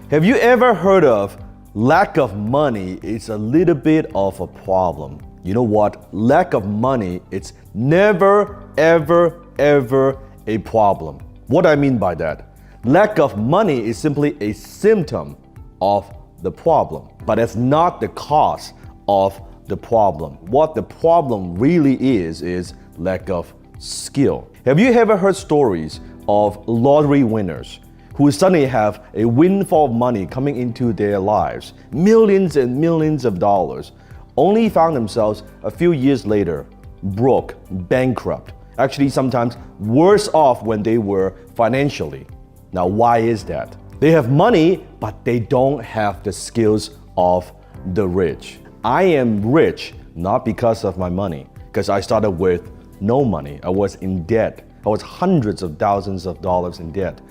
Have you ever heard of lack of money is a little bit of a problem? You know what? Lack of money, it's never, ever a problem. What do I mean by that? Lack of money is simply a symptom of the problem, but it's not the cause of the problem. What the problem really is lack of skill. Have you ever heard stories of lottery winners who suddenly have a windfall of money coming into their lives, millions and millions of dollars, only found themselves a few years later broke, bankrupt, actually sometimes worse off when they were financially? Now, why is that? They have money, but they don't have the skills of the rich. I am rich not because of my money, because I started with no money. I was in debt. I was hundreds of thousands of dollars in debt.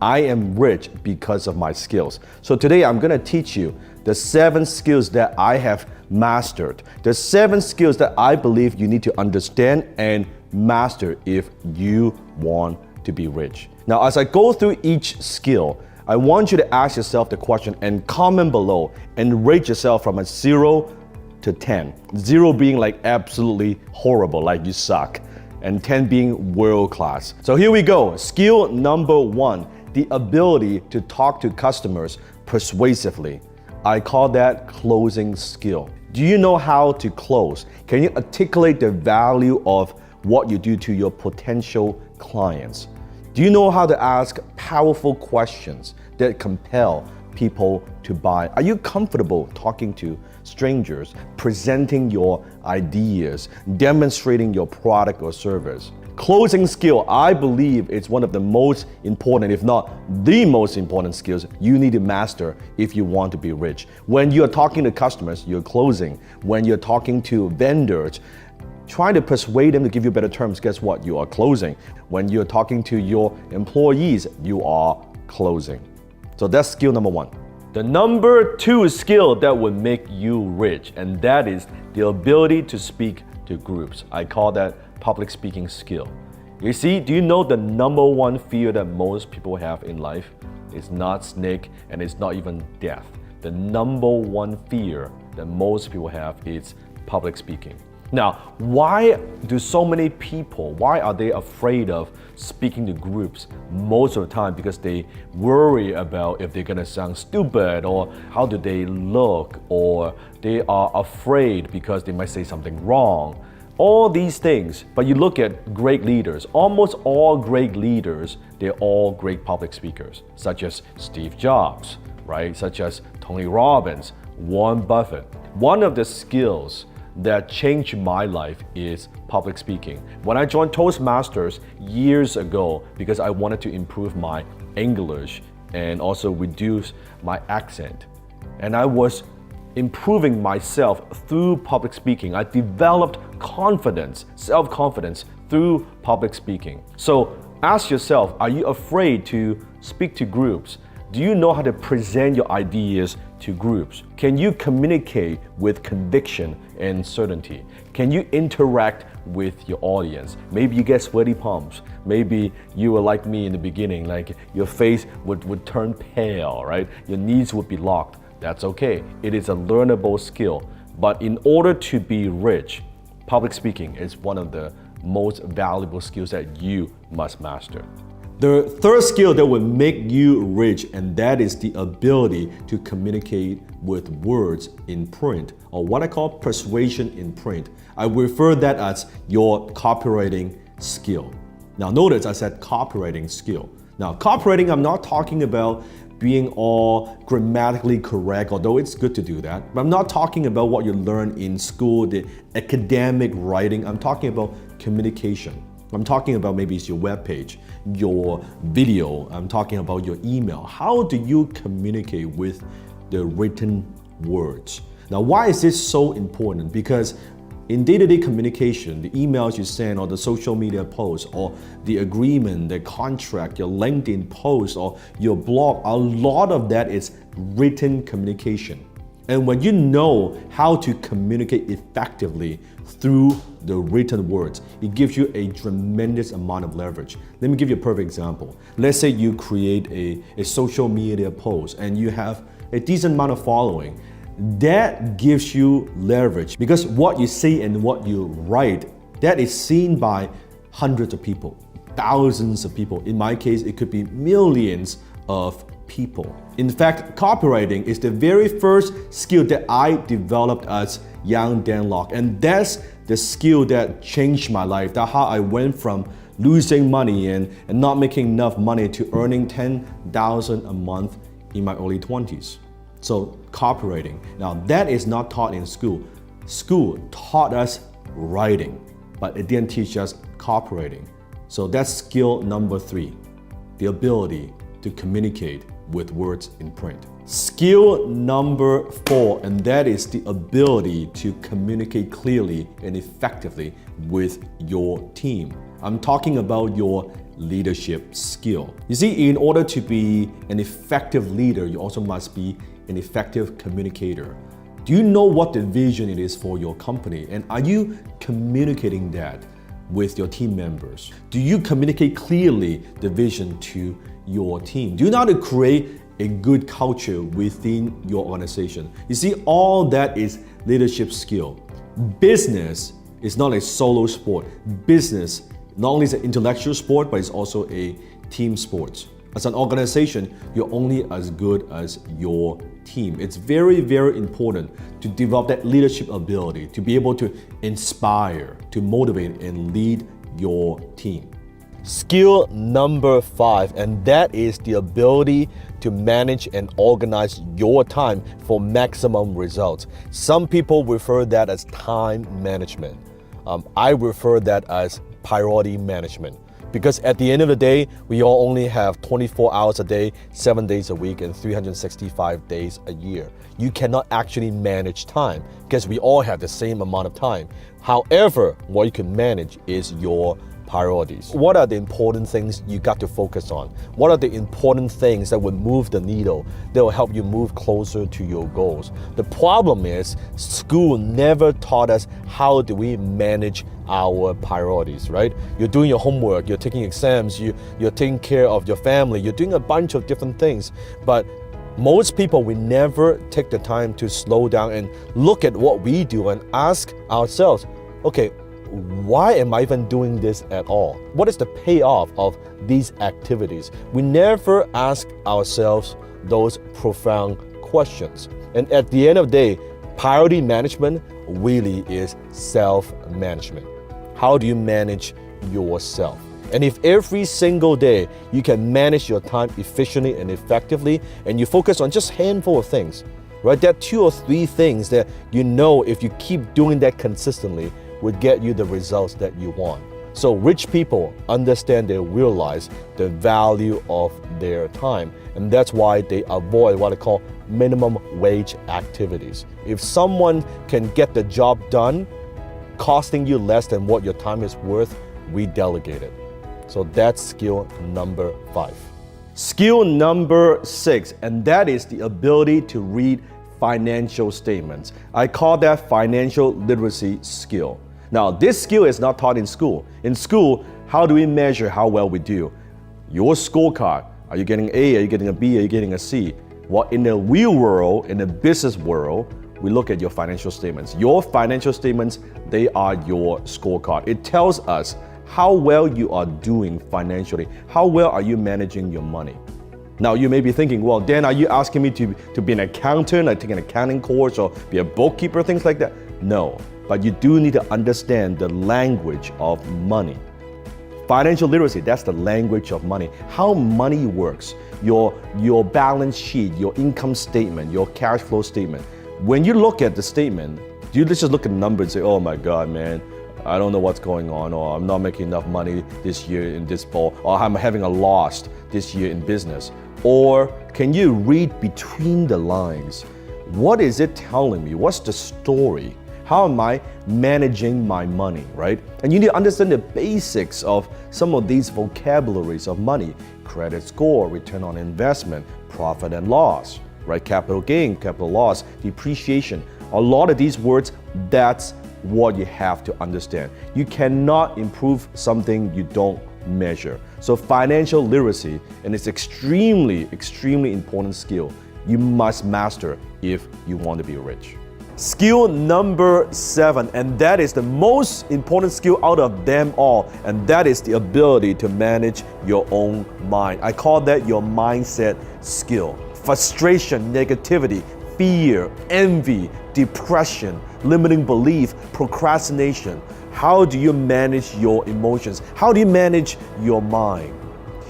I am rich because of my skills. So today I'm gonna teach you the 7 skills that I have mastered. The 7 skills that I believe you need to understand and master if you want to be rich. Now, as I go through each skill, I want you to ask yourself the question and comment below and rate yourself from a 0 to 10. 0 being like absolutely horrible, like you suck, and 10 being world class. So here we go. Skill number 1, the ability to talk to customers persuasively. I call that closing skill. Do you know how to close? Can you articulate the value of what you do to your potential clients? Do you know how to ask powerful questions that compel people to buy? Are you comfortable talking to strangers, presenting your ideas, demonstrating your product or service? Closing skill, I believe it's one of the most important, if not the most important skills you need to master if you want to be rich. When you're talking to customers, you're closing. When you're talking to vendors, trying to persuade them to give you better terms, guess what? You are closing. When you're talking to your employees, you are closing. So that's skill number 1. The number 2 skill that would make you rich, and that is the ability to speak to groups. I call that public speaking skill. You see, do you know the number 1 fear that most people have in life? It's not snake and it's not even death. The number 1 fear that most people have is public speaking. Now, why do so many people, why are they afraid of speaking to groups most of the time? Because they worry about if they're gonna sound stupid, or how do they look, or they are afraid because they might say something wrong. All these things, but you look at great leaders, almost all great leaders, they're all great public speakers, such as Steve Jobs, right? Such as Tony Robbins, Warren Buffett. One of the skills that changed my life is public speaking. When I joined Toastmasters years ago, because I wanted to improve my English and also reduce my accent, and I was improving myself through public speaking. I developed confidence, self-confidence through public speaking. So ask yourself, are you afraid to speak to groups? Do you know how to present your ideas to groups? Can you communicate with conviction and certainty? Can you interact with your audience? Maybe you get sweaty palms. Maybe you were like me in the beginning, like your face would turn pale, right? Your knees would be locked. That's okay. It is a learnable skill. But in order to be rich, public speaking is one of the most valuable skills that you must master. The third skill that will make you rich, and that is the ability to communicate with words in print, or what I call persuasion in print. I refer that as your copywriting skill. Now notice I said copywriting skill. Now copywriting, I'm not talking about being all grammatically correct, although it's good to do that. But I'm not talking about what you learn in school, the academic writing. I'm talking about communication. I'm talking about maybe it's your webpage, your video. I'm talking about your email. How do you communicate with the written words? Now, why is this so important? Because in day-to-day communication, the emails you send or the social media posts or the agreement, the contract, your LinkedIn post or your blog, a lot of that is written communication. And when you know how to communicate effectively through the written words, it gives you a tremendous amount of leverage. Let me give you a perfect example. Let's say you create a social media post and you have a decent amount of following. That gives you leverage because what you say and what you write, that is seen by hundreds of people, thousands of people. In my case, it could be millions of people. In fact, copywriting is the very first skill that I developed as young Dan Lok, and that's the skill that changed my life. That's how I went from losing money and not making enough money to earning $10,000 a month in my early 20s. So copywriting. Now that is not taught in school. School taught us writing, but it didn't teach us copywriting. So that's skill number 3, the ability to communicate with words in print. Skill number 4, and that is the ability to communicate clearly and effectively with your team. I'm talking about your leadership skill. You see, in order to be an effective leader, you also must be an effective communicator. Do you know what the vision it is for your company? And are you communicating that with your team members? Do you communicate clearly the vision to your team? Do you know how to create a good culture within your organization? You see, all that is leadership skill. Business is not a solo sport. Business not only is an intellectual sport, but it's also a team sport. As an organization, you're only as good as your team. It's very, very important to develop that leadership ability, to be able to inspire, to motivate and lead your team. Skill number 5, and that is the ability to manage and organize your time for maximum results. Some people refer that as time management. I refer that as priority management. Because at the end of the day, we all only have 24 hours a day, 7 days a week, and 365 days a year. You cannot actually manage time because we all have the same amount of time. However, what you can manage is your priorities. What are the important things you got to focus on? What are the important things that would move the needle, that will help you move closer to your goals? The problem is school never taught us how do we manage our priorities, right? You're doing your homework, you're taking exams, you're taking care of your family, you're doing a bunch of different things, but most people will never take the time to slow down and look at what we do and ask ourselves, okay, why am I even doing this at all? What is the payoff of these activities? We never ask ourselves those profound questions. And at the end of the day, priority management really is self-management. How do you manage yourself? And if every single day you can manage your time efficiently and effectively, and you focus on just a handful of things, right? There are 2 or 3 things that you know if you keep doing that consistently would get you the results that you want. So rich people understand, they realize the value of their time, and that's why they avoid what I call minimum wage activities. If someone can get the job done costing you less than what your time is worth, we delegate it. So that's skill number 5. Skill number 6, and that is the ability to read financial statements. I call that financial literacy skill. Now, this skill is not taught in school. In school, how do we measure how well we do? Your scorecard. Are you getting A? Are you getting a B? Are you getting a C? Well, in the real world, in the business world, we look at your financial statements. Your financial statements, they are your scorecard. It tells us how well you are doing financially. How well are you managing your money? Now, you may be thinking, well, Dan, are you asking me to be an accountant, or take an accounting course, or be a bookkeeper, things like that? No. But you do need to understand the language of money. Financial literacy, that's the language of money. How money works, your balance sheet, your income statement, your cash flow statement. When you look at the statement, you just look at the number and say, oh my God, man, I don't know what's going on, or I'm not making enough money this year in this fall, or I'm having a loss this year in business. Or can you read between the lines? What is it telling me? What's the story? How am I managing my money, right? And you need to understand the basics of some of these vocabularies of money: credit score, return on investment, profit and loss. right? Capital gain, capital loss, depreciation. A lot of these words, that's what you have to understand. You cannot improve something you don't measure. So financial literacy, and it's extremely important skill you must master if you want to be rich. Skill number 7, and that is the most important skill out of them all, and that is the ability to manage your own mind. I call that your mindset skill. Frustration, negativity, fear, envy, depression, limiting belief, procrastination. How do you manage your emotions? How do you manage your mind?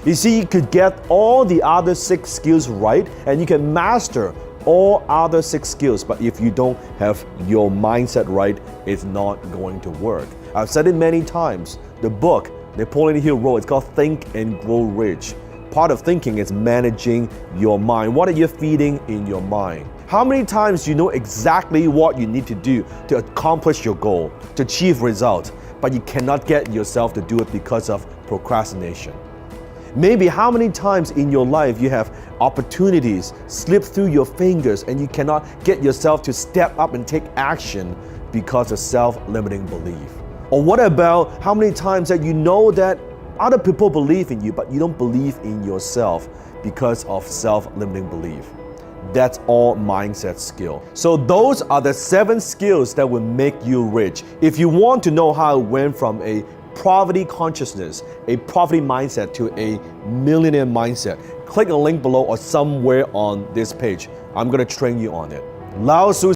You see, you could get all the other 6 skills right, and you can master all other 6 skills, but if you don't have your mindset right, it's not going to work. I've said it many times. The book Napoleon Hill wrote, it's called Think and Grow Rich. Part of thinking is managing your mind. What are you feeding in your mind? How many times do you know exactly what you need to do to accomplish your goal, to achieve results, but you cannot get yourself to do it because of procrastination? Maybe how many times in your life you have opportunities slip through your fingers and you cannot get yourself to step up and take action because of self-limiting belief? Or what about how many times that you know that other people believe in you, but you don't believe in yourself because of self-limiting belief? That's all mindset skill. So those are the 7 skills that will make you rich. If you want to know how it went from a poverty consciousness, a poverty mindset to a millionaire mindset, click the link below or somewhere on this page. I'm going to train you on it. Lao Tzu